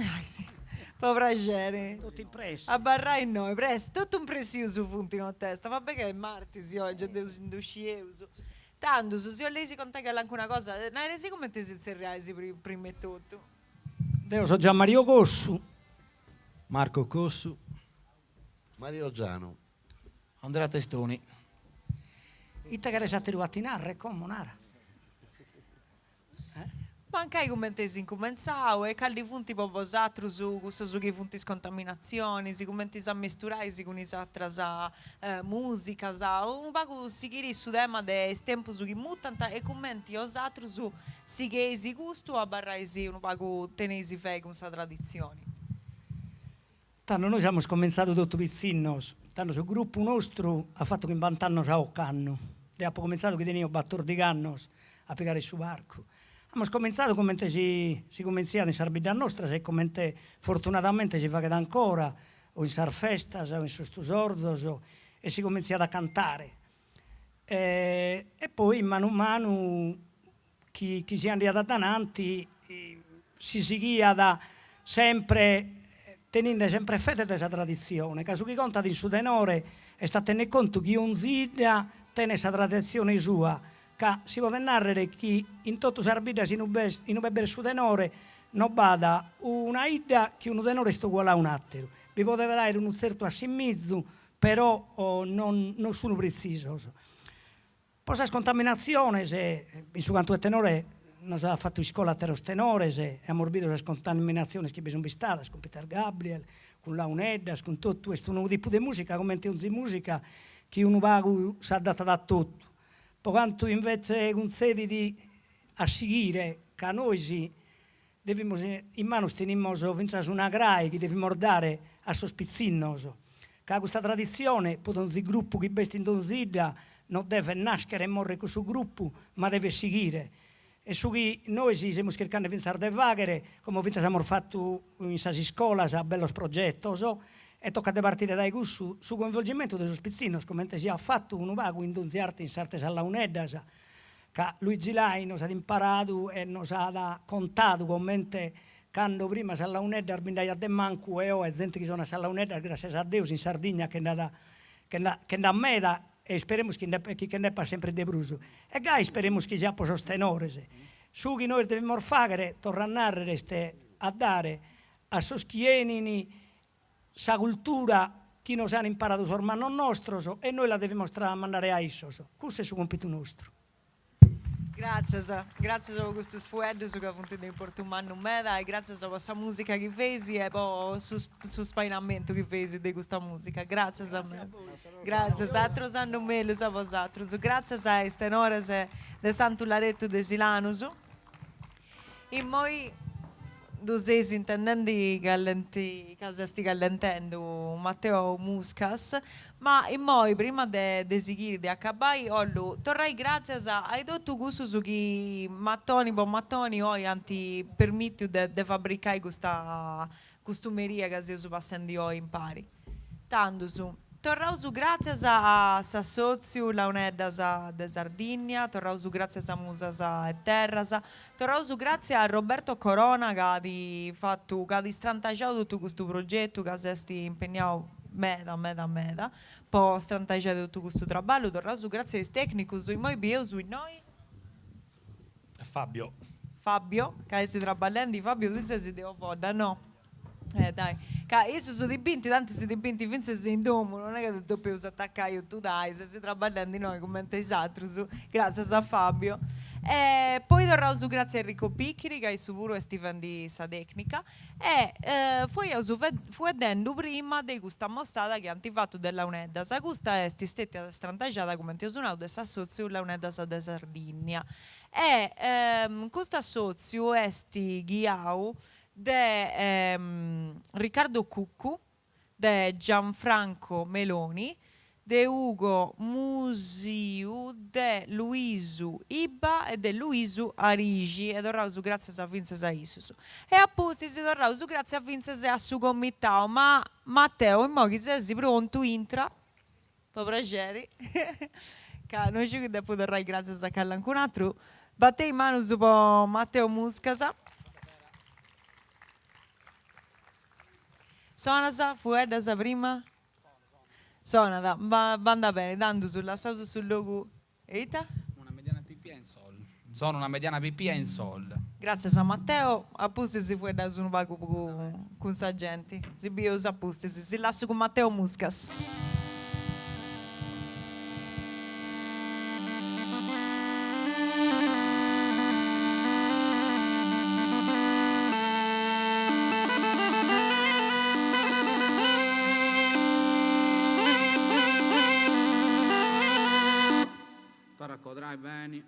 Povera gente. Tutti impressi. A barrai noi, presto, tutto un presidio su puntino a testa. Vabbè che è martesi oggi, devo induscioso. Tanto, se ho lesi con te che anche una cosa, non hai resi come te si serraisi prima e tutto? Io sono Gianmario Cossu. Marco Cossu. Mario Giano. Andrea Testoni. Itta che siete arrivati in arre, come un'ara. Ma anche i commenti si incominciano e calli funti proprio satru su che funti scontaminazioni, si commenti a misturare con i altra musica, un po' si chiede su tema del tempo su che mutanta e commenti o satru su si che si gusto a barraisi un po' tenesi fei con questa tradizione. Tanto noi siamo scommensato tutto pizzino, tanto sul gruppo nostro ha fatto che in 20 anni a Occanno, e abbiamo cominciato che tenevo 14 anni a piegare su barco. Abbiamo cominciato come si comincia in Sarbiglia nostra, se come fortunatamente si fa che ancora, o in Sarfestas, o in Sostusorzos, e si comincia a cantare. E poi, mano a mano, chi si è andato davanti, si seguia da sempre, tenendo sempre fede questa tradizione, che su chi conta di su tenore è stato tenere conto che un zida tiene questa tradizione sua, che si può narrare che in tutto Sarbiglia si non beve su tenore non vada una idea che un tenore sto uguale a un altro. Vi poteva dare un certo assimizzo, però non sono preciso. Poi la scontaminazione, se in su quanto è tenore, non si ha fatto in scuola a terro tenore, se è ammorbito la scontaminazione che bisogna stare, con Peter Gabriel, con Launeddas, con tutto questo tipo di musica, come di musica che uno vago si adatta da tutto. Poi quanto invece consedi di a seguire che noi si dobbiamo in mano teniamo una grai che dobbiamo dare a sospizzinnoso. Che questa tradizione, poi un gruppo che veste in Donziglia non deve nascere e morire con suo gruppo, ma deve seguire. E su cui noi stiamo cercando di pensare di vagare, come abbiamo fatto in questa scuola, a bello progetto, e tocca di partire dai su coinvolgimento dei spizzinos, come si ha fatto un vago in donzi arte in sarte sallauneddas, che Luigi Lai nos ha imparato e nos ha contato commente quando prima sallaunedda arbindaia de manco e o è gente che sono sallaunedda grazie a Dio in Sardegna che da meda e speriamo che ne pa sempre de bruso e gai speriamo che sia po sostenore su che noi dobbiamo fare tornare a dare a soschienini sa cultura che nos hanno imparato sul hermano nostro e noi la dobbiamo mandare a isso. Questo è il compito nostro. Grazie per questo sfuello che appunto di Portumano Meda e grazie per questa musica che fai e poi su spainamento che fai di questa musica. Grazie a me. Grazie a altros hanno meglio a vosaltros. Grazie a queste ore di Santo Laretto de Silanus. E noi sei intendendi che sti gallentendo Matteo Muscas, ma e poi prima di seguire di accabai, torrai grazie a tutto questo su che mattoni oggi anti permetto di fabbricare questa costumeria che si passando oggi in pari. Tanto su. Torrau su grazie a socio Launeddas de Sardegna, torrau su grazie a Musas e Terras, torrau su grazie a Roberto Corona che ha strantagiato tutto questo progetto, che si è impegnato meda, poi strantagiato tutto questo lavoro, torrau su grazie ai tecnici, sui moi bio, sui noi. Fabio, che si traballando, Fabio, tu sei di Ovoda, no? Dai, io sono dipinti, tanti si dipinti finché si in domo, non è che tu puoi attaccare io, tu dai, se si trabalhando di noi come te esatto, grazie a Fabio. E poi tornavo su grazie a Enrico Picchiri, che è su pure Steven di sa tecnica, e fu vedendo prima di questa mostrata che hanno fatto della Uneddas, questa è stata strantagiata come ti ho suonato da assozio la Uneddas de Sardegna. E questo assozio è ghiau de Riccardo Cuccu, de Gianfranco Meloni, de Ugo Musiu, de Luisu Iba e de Luisu Arigi e torrausu grazie a Vinces a Isusu. E apposti si torrausu grazie a Vinces a su committao, ma Matteo, mo che sei pronto, intra, per piacere, che non ci che dopo torrai grazie a Carlo ancora un altro, battei in mano su Matteo Muscasa. Sonasa, fuedasa prima? Sonata, banda bene, dando sulla sausa sul logo. Eita? Una mediana PPA in sol. Sono una mediana PPA in sol. Grazie a Matteo, appusti si fueda su un vago con sa gente. Si bios appusti, si lascio con Matteo Muscas. Raccontrai bene.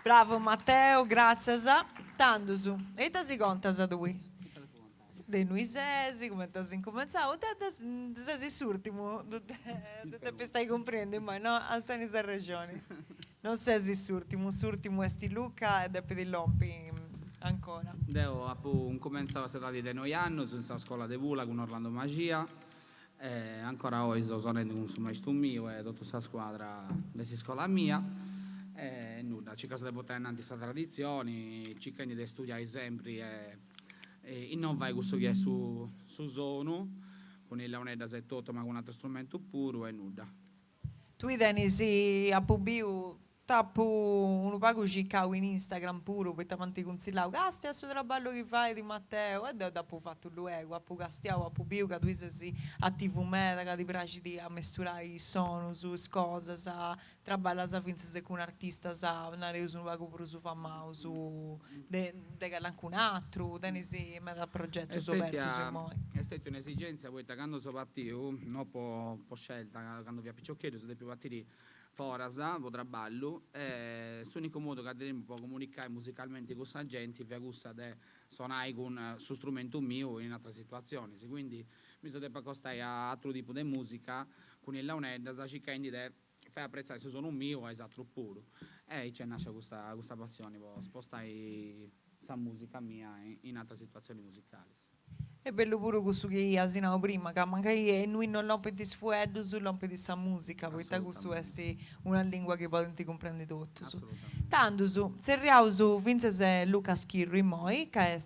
Bravo Matteo, grazie. Tanto su. E ti si conta a lui? De noi sesi, come ti si incominciamo, te sei surtimo, te stai comprendendo, ma no, altani sa ragione. Non sei surtimo è sti Luca e dopo di Lompi ancora. Devo cominciare a stare di noi anni, sono in scuola di Vula con Orlando Magia, ancora oggi sono con su maestro mio e tutta questa squadra della scuola mia. Nulla, ci cosa devo tenere questa tradizione, ci quindi di studiare sempre e non vai questo che è su zona, con il leone da 78 ma con un altro strumento puro e nulla. Tu Denisi a Pubiu tappo un pago ciccao in Instagram puro per tanti consigliare casti a suo traballo che fai di Matteo e dopo fatto luego a Pugastiao a Pubiu che tu sei attivo medica di piace di a mesturare il suono su cose sa traballa sa finse se con un artista sa nare uso un pago pure su famao su de anche un altro Denisi meta progetto soperto sui moi è stata un'esigenza poi quando sono partito non po scelta quando vi appicciocchieto sono più partiti Forasa, Votraballo, l'unico modo che avremo per comunicare musicalmente con questa gente è gusta di suonare con su strumento mio in altre situazioni. Quindi mi sono detto che costare a altro tipo di musica con il launedda, quindi fai apprezzare se sono un mio o esatto pure. E c'è nasce questa passione, poi spostai questa musica mia in altre situazioni musicali. È bello pure questo che asinavo prima, che magari noi non rompete sfueddo su rompete sa musica, perché questo è una lingua che potete comprendere tutto. Tanto su, seriamo su Vince Lucas Chirri moi, che è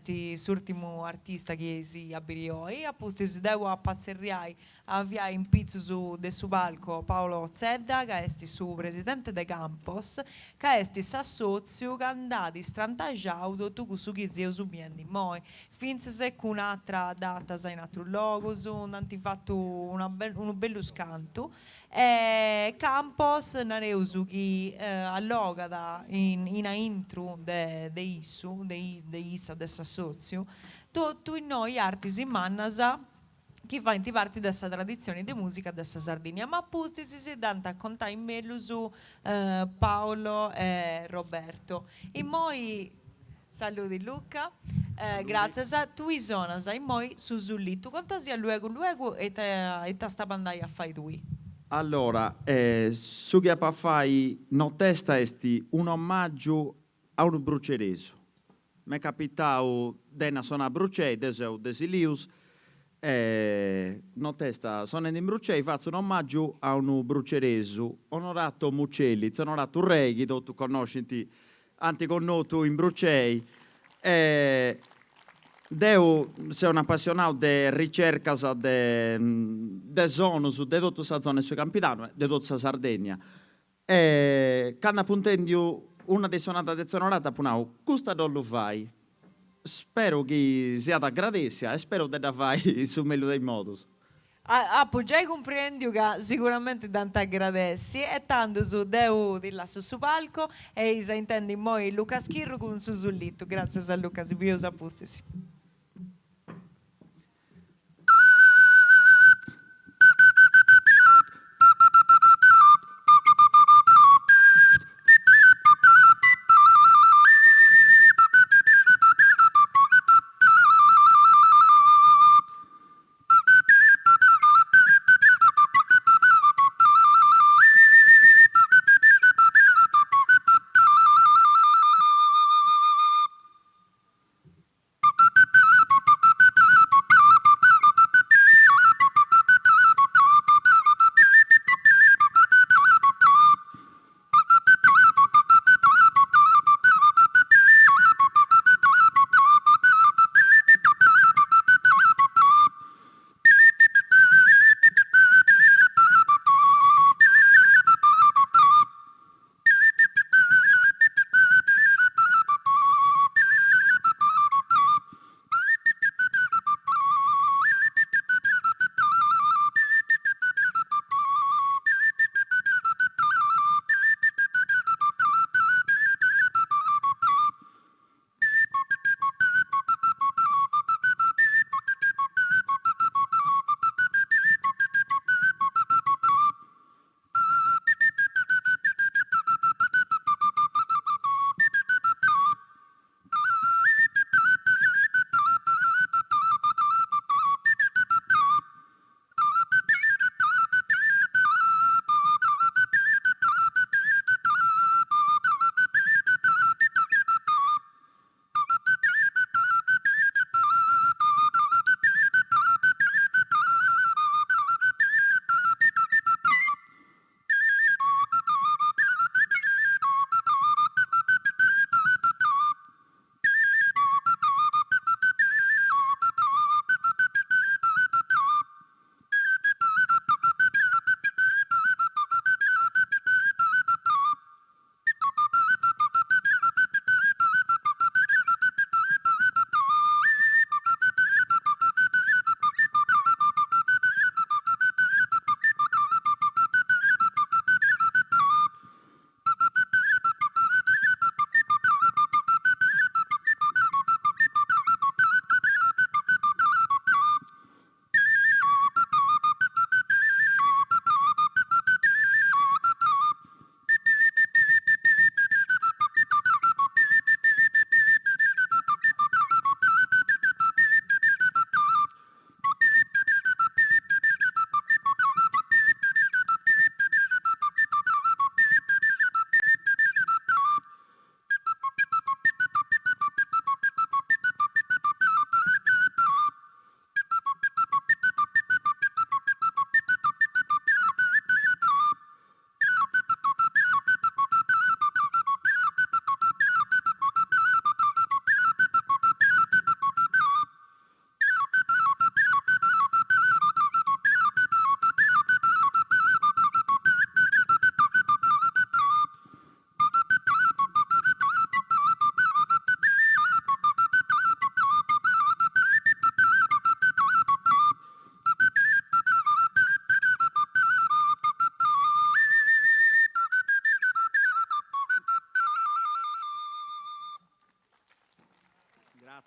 l'ultimo artista che si abbirioi, appunto si devo appazzerriai avvia in pizzo su del suo palco Paolo Zedda, che è suo presidente de Campos, che è s'assozio che andati strantagiauto tu questo che si usubiendo moi. Finse se con un'altra data in altro luogo, sono fatto un bello scanto. E Campos nareusu che alloga in a intro de issu, de issa del Sassozio, tu noi artisi in Mannasa che fa in parte dessa tradizione di musica dessa Sardinia, ma appunto si dante a contare in meglio su Paolo e Roberto. E moi saluti Luca. Grazie a tu sono sai moi su Zullitto quanto sia luego e te sta bandai a fai tu. Allora, su che fai no testa esti un omaggio a un brucereso. Mi è capitato di suonare a Brucei, deseu desilius, no testa sono in Brucei, faccio un omaggio a un brucereso, onorato Mucelli, onorato Reghi, tu conosci anticonnoto in Brucei. Deu sei un appassionato di ricerca de zone su de tutta sa zona su Campidano, de tutta sa Sardegna. Quando appuntendio una dei suonate de sonorata punau, custa non lo fai. Spero che sia da gradezza e spero che da fai su meglio dei modus. Già comprendi che sicuramente Dante agradessi e tanto su Deu di là su palco e si intende moi Luca Schirro con su Zullitto. Grazie a Luca, si più sapustisi.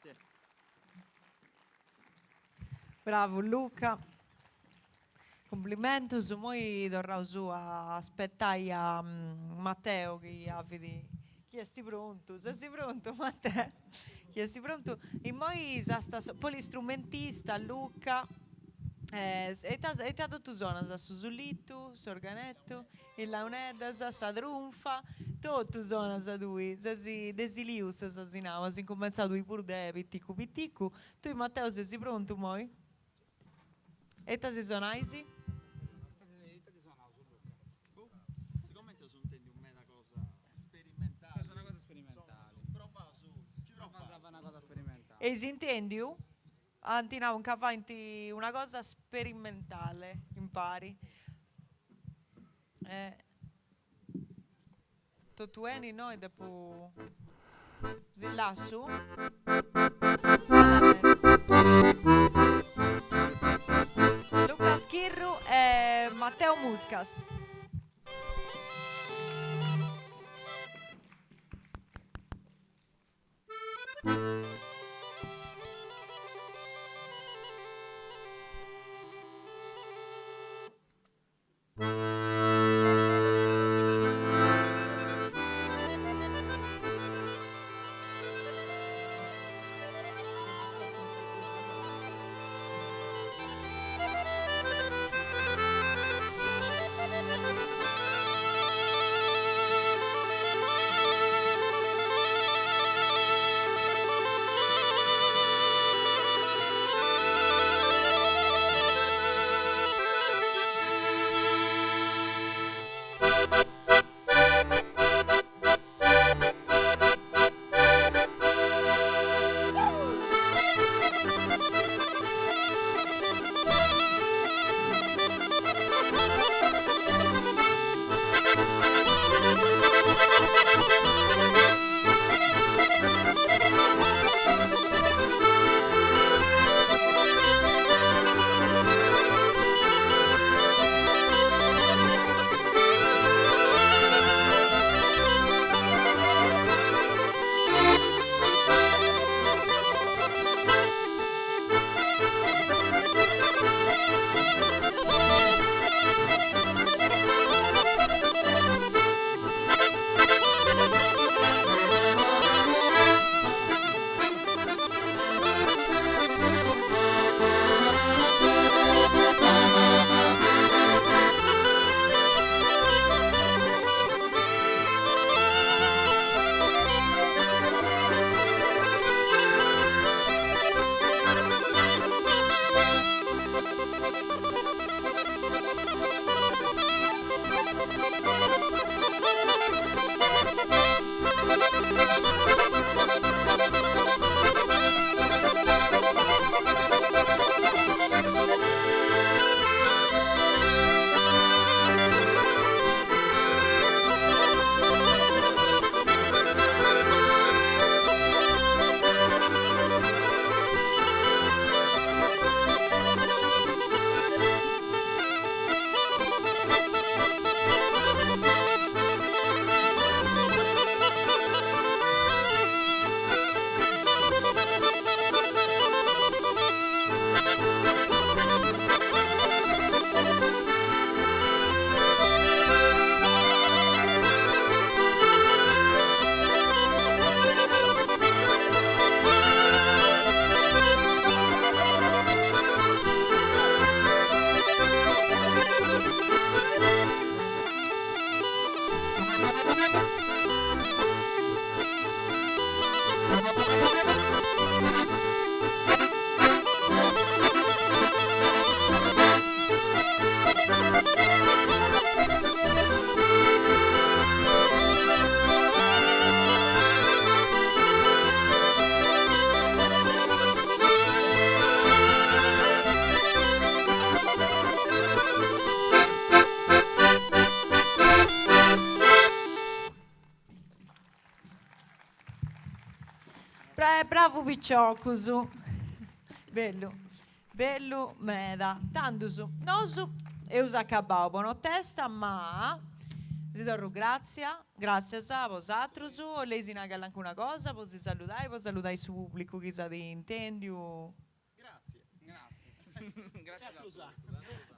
Grazie. Bravo Luca. Complimentos. Moi torrau su a aspettare a Matteo che avvedi. Chi è pronto? Sei pronto, Matteo? Chi è pronto? E poi sta polistrumentista Luca. E ta tutto zona, su Zulitto, Sorganetto, il Launedda, sa Trunfa, tutto zona sa lui, si desilius sa sinava, si incominciato i purde pitticu pitticu. Tu Matteo sei pronto moi? E ta si sonaisi? Siccome ti sono intendi una cosa sperimentale. È una cosa sperimentale. Prova su, ci prova. Una cosa sperimentale. E si intendi? Antina un cavanti una cosa sperimentale, impari. Totueni noi dopo Zillassu. Luca Schirru e Matteo Muscas. Bravo Picciocusu. Bello. Bello meda. Tandusu. Nosu e usa cabao. Buona testa, ma si darò grazia Grazie a vosatrus. Lei si naga anche una cosa, può salutare il suo pubblico, chissà di intendi. Grazie. Grazie a tutti.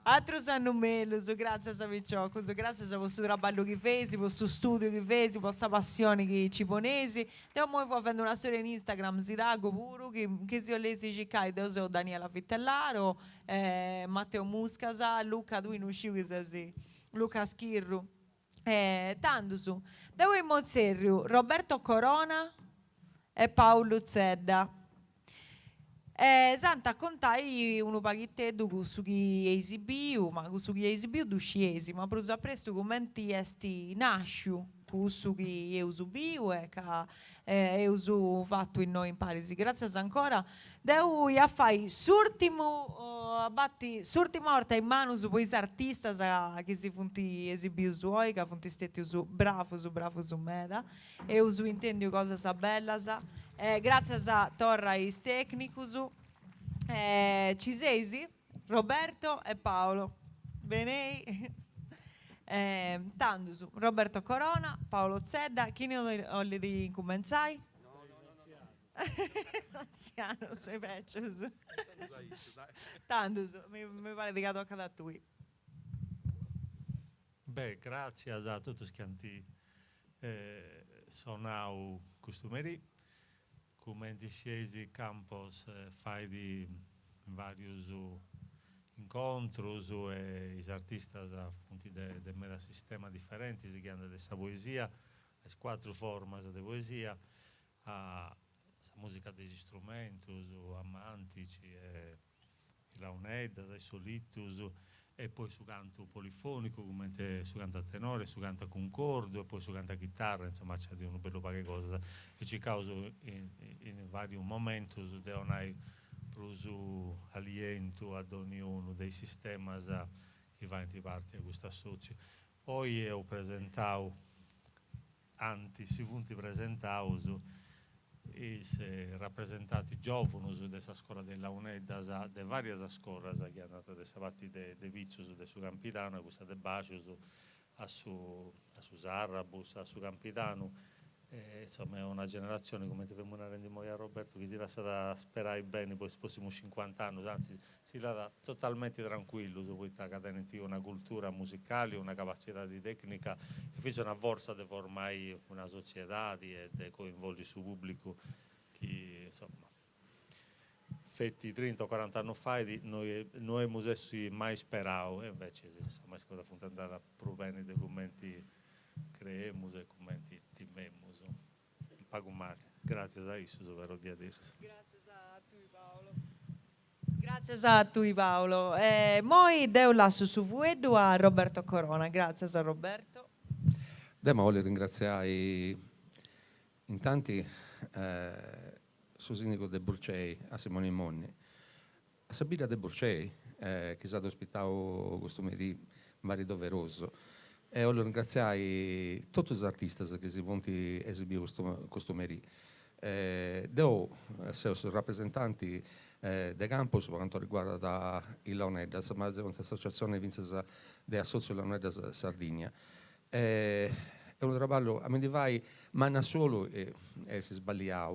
Altro sanno meglio, grazie a Picciocco, grazie a questo lavoro che fesi, per questo studio che fesi, per questa passione che ci ponesi. Stiamo facendo una storia in Instagram, si dago pure, che si ho lesi ciccai, sono Daniela Fittellaro, Matteo Muscasa, Luca Duinucci, Luca Schirru. Tanto su. Devo in Mozzerio, Roberto Corona e Paolo Zedda. Santa contai un paghetto su chi esibiu, ma su chi esibiu dusciesi, ma per presto commenti esti nasciu, su chi io subiu e che io fatto in noi in Parisi. Grazie ancora. Devo a fare surtimo volta in mano su questi artisti che si funti esibiu su oi, che funti stetti su bravo su meda, e uso intendi cosa sa bella sa. Grazie a Torra e Tecnicus, Cisesi, Roberto e Paolo. Bene. Tandus, Roberto Corona, Paolo Zedda, chi ne ho di incumenzai? No, anziano, sei vecchio. Tandus, mi pare di cato a tu. Beh, grazie a tutti schianti sonau costumeri, come scesi campos fai di varios incontros e i artisti appunto del mera sistema differenti che hanno della poesia, le 4 forme di poesia, a musica degli strumenti, amantici, la unedda, i solitus, e poi su canto polifonico, come su canto a tenore, su canto a concordo, e poi su canto a chitarra, insomma c'è di un bello paio cose e ci causa in vari momenti di un pruso aliento ad ognuno dei sistemi che va in parte a questo associo. Poi ho presentato, si punti presentato, e si rappresentati giovani di questa scuola della UNED, di varie scuole che hanno dato fatti dei vizi del suo Campidano, questa de Bacius, a su Sarrabus, a su Campidano. Insomma è una generazione, come ti vengono a rendere a Roberto, che si lascia sperare bene poi prossimi 50 anni, anzi si lascia totalmente tranquillo su questa catena, una cultura musicale, una capacità di tecnica e fece una forza di formare una società e di coinvolgere il suo pubblico che insomma fetti 30 o 40 anni fa noi abbiamo mai sperato e invece insomma è stata andata proprio bene dei commenti creemos e commenti timemos. Pagumare. Grazie a isso, vero di dire. Grazie a tu Paolo. Grazie a tu Paolo. Moi deo lascio su vuedo a Roberto Corona. Grazie a Roberto. Ma voglio ringraziare in tanti suo sindaco De Burcei, a Simone Monni, a Sabina De Burcei, che è stato ospitato questo mari doveroso. E voglio ringraziare tutti gli artisti che si vanno esibire questo meri. Devo essere rappresentanti del campus per quanto riguarda il Launeddas, ma è un'associazione della Socio Launeddas Sardegna. È un lavoro a me vai, ma non solo si sbaglia.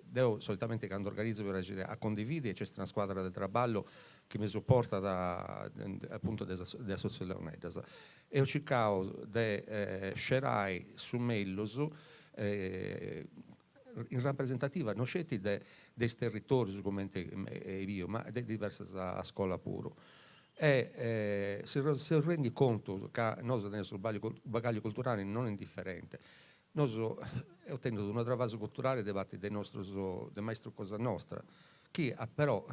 Devo solitamente quando organizzo per agire a condividere, c'è una squadra di traballo che mi supporta appunto della Socio Launeddas. E ho cercato di scegliere su Mellos in rappresentativa non scelti dei territori come io, ma di diverse scuole pure. E si rende conto che noi nel nostro bagaglio culturale non è indifferente. Noi ottenendo una travasa culturale dei maestro Cosa Nostra, che però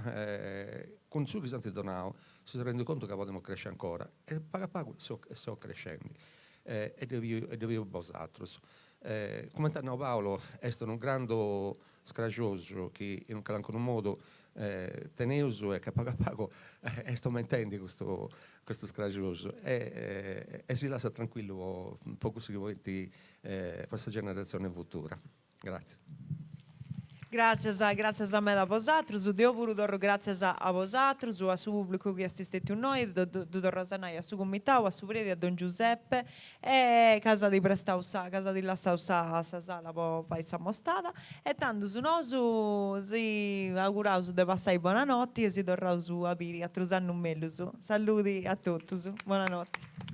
con ciò che si donato si rende conto che vogliamo crescere ancora e paga sto crescendo e devo vosaltros. Come tanto Paolo è stato un grande scragioso che in un modo tenuto e che pago sto mentendo questo scragioso e si lascia tranquillo un po' così per questa generazione futura. Grazie. Grazie a me da vosatrus, Dio pure torro grazie a vosatrus, a su pubblico che assistete a noi, torro a su comitau, a su preti, a Don Giuseppe, e casa di Prestausa, casa di Lassausa, a sala poi fai sa mostata, e tanto su noi si auguraus de passare buonanotte e si torrau su a piri, a trusare un mello su. Saluti a tutti, buonanotte.